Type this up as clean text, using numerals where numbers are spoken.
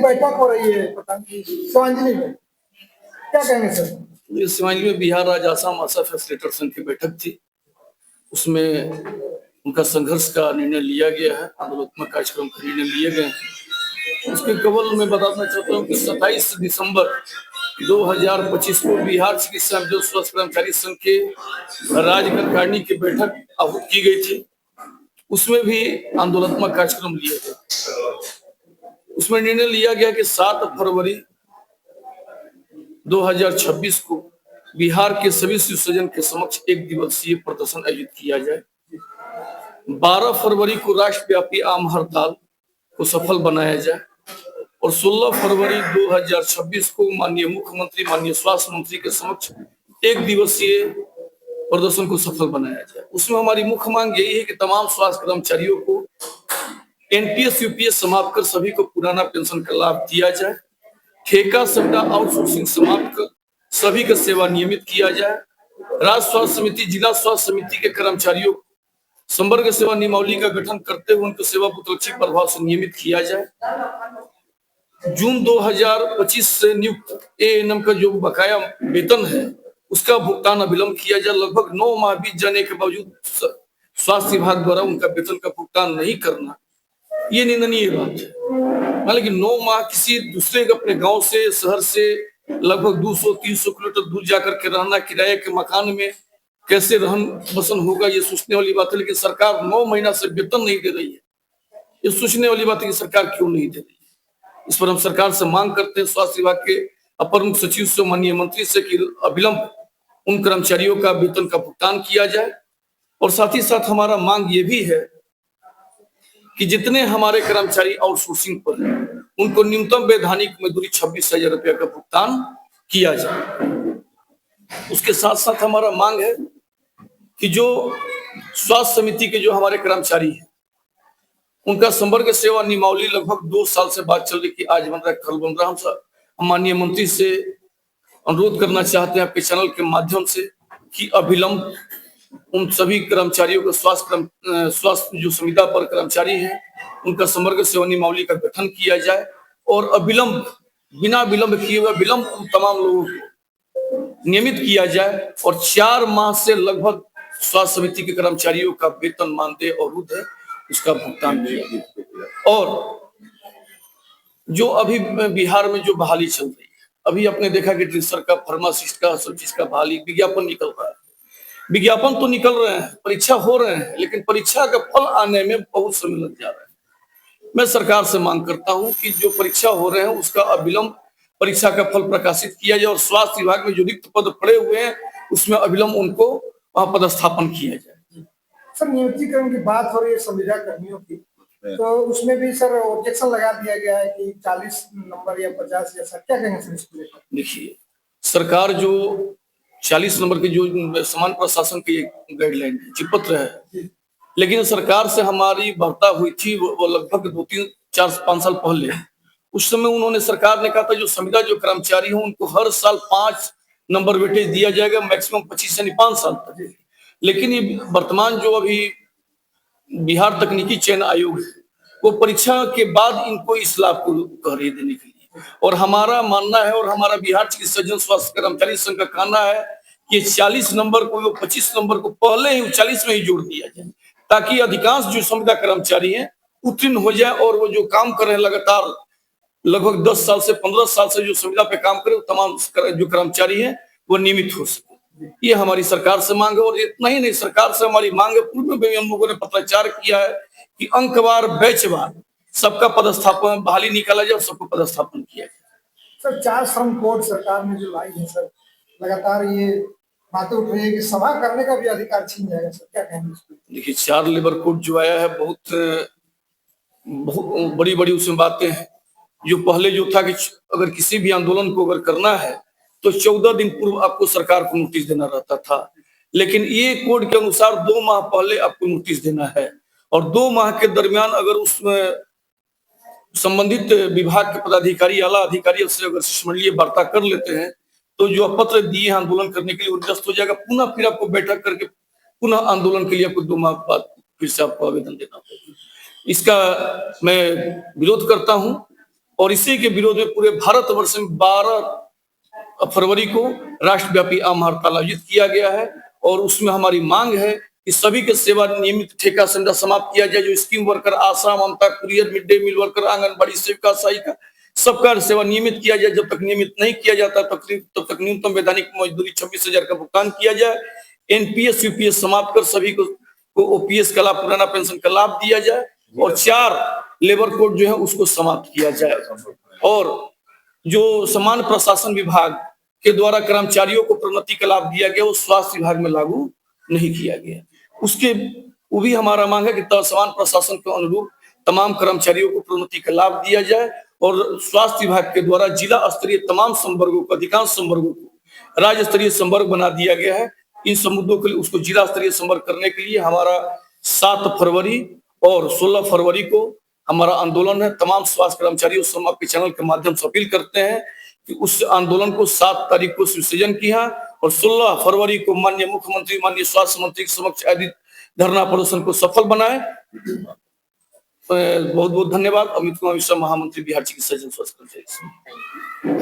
बैठक हो रही है शिवांजलि में, क्या कहेंगे सर? ये शिवांजलि में बिहार राज्य आसाम आशा फैसिलिटेटर संघ की बैठक थी। उसमें उनका संघर्ष का निर्णय लिया गया है, आंदोलनात्मक कार्यक्रम का निर्णय लिए गए हैं। उसके केवल मैं बताना चाहता हूँ कि 27 दिसंबर 2025 को बिहार चिकित्सा एवं स्वास्थ्य कर्मचारी संघ के राज्य कार्यकारिणी की बैठक आहूत की गई थी। उसमें भी आंदोलनात्मक कार्यक्रम लिए गए। उसमें निर्णय लिया गया कि 7 फरवरी 2026 को बिहार के सभी शिव सज्जन के समक्ष एक दिवसीय प्रदर्शन आयोजित किया जाए। 12 फरवरी को राष्ट्रव्यापी आम हड़ताल को सफल बनाया जाए और 16 फरवरी 2026 को माननीय मुख्यमंत्री, माननीय स्वास्थ्य मंत्री के समक्ष एक दिवसीय प्रदर्शन को सफल बनाया जाए। उसमें हमारी मुख्य मांग यही है कि तमाम स्वास्थ्य कर्मचारियों को एनपीएस यूपीएस समाप्त कर सभी को पुराना पेंशन का लाभ दिया जाए। ठेका सट्टा आउटसोर्सिंग समाप्त कर सभी का सेवा नियमित किया जाए। राज्य स्वास्थ्य समिति, जिला स्वास्थ्य समिति के कर्मचारियों को संवर्ग सेवा नियमावली का गठन करते हुए उनको सेवा पुत्रक्षिक प्रभाव से नियमित किया जाए। जून 2025 से नियुक्त एएनएम का जो बकाया वेतन है उसका भुगतान अविलंब किया जाए। लगभग 9 माह बीत जाने के बावजूद स्वास्थ्य विभाग द्वारा उनका वेतन का भुगतान नहीं करना, ये निंदनीय बात है। हालांकि 9 माह किसी दूसरे अपने गांव से, शहर से लगभग 200-300 किलोमीटर दूर जाकर के रहना, किराए के मकान में कैसे रहन बसन होगा, ये सोचने वाली बात है। लेकिन सरकार 9 महीना से वेतन नहीं दे रही है, ये सोचने वाली बात है कि सरकार क्यों नहीं दे रही है। इस पर हम सरकार से मांग करते हैं, स्वास्थ्य विभाग के अपर मुख्य सचिव से, माननीय मंत्री से, कि अविलंब उन कर्मचारियों का वेतन का भुगतान किया जाए। और साथ ही साथ हमारा मांग ये भी है कि जितने हमारे कर्मचारी आउटसोर्सिंग पर हैं उनको न्यूनतम वैधानिक मजदूरी 26,000 रुपया का भुगतान किया जाए। उसके साथ साथ हमारा मांग है कि जो स्वास्थ्य समिति के जो हमारे कर्मचारी हैं उनका संवर्ग सेवा नियमावली लगभग 2 साल से बात चल रही कि आज बन रहा है, कल बन रहा। हम माननीय मंत्री से अनुरोध करना चाहते हैं आपके चैनल के माध्यम से कि अविलंब उन सभी कर्मचारियों को स्वास्थ्य जो संविदा पर कर्मचारी हैं उनका संवर्ग सेवा नियमावली का गठन किया जाए और अविलंब, बिना विलंब किए हुए विलंब उन तमाम लोगों को नियमित किया जाए। और 4 माह से लगभग स्वास्थ्य समिति के कर्मचारियों का वेतन मानदेय अवरुद्ध है, उसका भुगतान किया जाए। और जो अभी बिहार में जो बहाली चल रही है, अभी आपने देखा कि टीचर का, फार्मासिस्ट का, सब चीज का बहाली विज्ञापन निकल रहा है। विज्ञापन तो निकल रहे हैं, परीक्षा हो रहे हैं, लेकिन परीक्षा का फल आने में बहुत समय लग जा रहा है। मैं सरकार से मांग करता हूं कि जो परीक्षा हो रहे हैं उसका अविलंब परीक्षा का फल प्रकाशित किया जाए और स्वास्थ्य विभाग में जो रिक्त पद पड़े हुए हैं उसमें अविलंब उनको पदस्थापन किया जाए। सर, नियुक्तिकरण की बात हो रही है संविदा कर्मियों की, तो उसमें भी सर ऑब्जेक्शन लगा दिया गया है कि 40 नंबर या 50 जैसा, क्या कहेंगे सर इसको लेकर? देखिए, सरकार जो 40 नंबर के जो समान प्रशासन की गाइडलाइन है, चिपत्र है, लेकिन सरकार से हमारी वार्ता हुई थी वो लगभग 2-3-4-5 साल पहले। उस समय उन्होंने, सरकार ने कहा था जो संविदा जो कर्मचारी हो उनको हर साल 5 नंबर वेटेज दिया जाएगा, मैक्सिमम 25 यानी 5 साल तक। लेकिन ये वर्तमान जो अभी बिहार तकनीकी चयन आयोग है वो परीक्षा के बाद इनको इस लाभ को कह रही देने के लिए। और हमारा मानना है और हमारा बिहार चिकित्सा जन स्वास्थ्य कर्मचारी संघ का कहना है कि 40 नंबर को, 25 नंबर को पहले ही 40 में ही जोड़ दिया जाए ताकि अधिकांश जो संविदा कर्मचारी हैं उत्तीर्ण हो जाए और वो जो काम कर रहे हैं लगातार लगभग 10 साल से 15 साल से जो संविदा पे काम करे तमाम जो कर्मचारी हैं वो नियमित हो सके। ये हमारी सरकार से मांग है। और इतना ही नहीं, सरकार से हमारी मांग है, पूर्व में हम लोगों ने पत्राचार किया है कि अंकवार, बैचवार सबका पदस्थापन, बहाली निकाला जाए और सबको पदस्थापन किया जाए। सर, 4 श्रम कोड सरकार ने जो लाई है सर, लगातार ये बातें उठ रही है कि सभा करने का भी अधिकार छीन जाएगा सर, क्या कहेंगे इस पर? देखिए, 4 लेबर कोड जो आया है बहुत बड़ी बड़ी उसमें बातें हैं। जो पहले जो था कि अगर किसी भी आंदोलन को अगर करना है तो 14 दिन पूर्व आपको सरकार को नोटिस देना रहता था, लेकिन ये कोड के अनुसार 2 माह पहले आपको नोटिस देना है और 2 माह के दरमियान अगर उसमें संबंधित विभाग के पदाधिकारी, आला अधिकारी से अगर शिष्टमंडलीय वार्ता कर लेते हैं तो जो पत्र दिए हैं आंदोलन करने के लिए निरस्त हो जाएगा। पुनः फिर आपको बैठक करके पुनः आंदोलन के लिए आपको 2 माह बाद फिर से आपको आवेदन देना होगा। इसका मैं विरोध करता हूं और इसी के विरोध में पूरे भारतवर्ष में 12 फरवरी को राष्ट्रव्यापी आम हड़ताल आयोजित किया गया है। और उसमें हमारी मांग है कि सभी के सेवा नियमित ठेका संविदा समाप्त किया जाए। जो scheme worker, Asha, Mamta, courier, mid day meal worker, anganwadi सेविका, सहायिका, सबका सेवा नियमित किया जाए। जब तक नियमित नहीं किया जाता तब तक न्यूनतम वैधानिक मजदूरी 26,000 का भुगतान किया जाए। एनपीएस यूपीएस समाप्त कर सभी को ओपीएस का लाभ, पुराना पेंशन का लाभ दिया जाए। और 4 लेबर कोड जो है उसको समाप्त किया जाए। और जो समान प्रशासन विभाग के द्वारा कर्मचारियों को प्रोन्नति का लाभ दिया गया वो स्वास्थ्य विभाग में लागू नहीं किया गया। वो भी हमारा मांग है कि समान प्रशासन के अनुरूप तमाम कर्मचारियों को प्रोन्नति का लाभ दिया जाए। और स्वास्थ्य विभाग के द्वारा जिला स्तरीय तमाम संवर्गों को, अधिकांश संवर्गों को राज्य स्तरीय संवर्ग बना दिया गया है। इन मुद्दों के लिए उसको जिला स्तरीय संवर्ग करने के लिए हमारा 7 फरवरी और 16 फरवरी को हमारा आंदोलन है। तमाम स्वास्थ्य कर्मचारियों से हम आपके चैनल के माध्यम से अपील करते हैं कि उस आंदोलन को 7 तारीख को सृजन किया और 16 फरवरी को माननीय मुख्यमंत्री, माननीय स्वास्थ्य मंत्री के समक्ष आयोजित धरना प्रदर्शन को सफल बनाए। बहुत बहुत धन्यवाद। अमित कुमार मिश्रा, महामंत्री, बिहार चिकित्सा जन स्वास्थ्य कर्मचारी।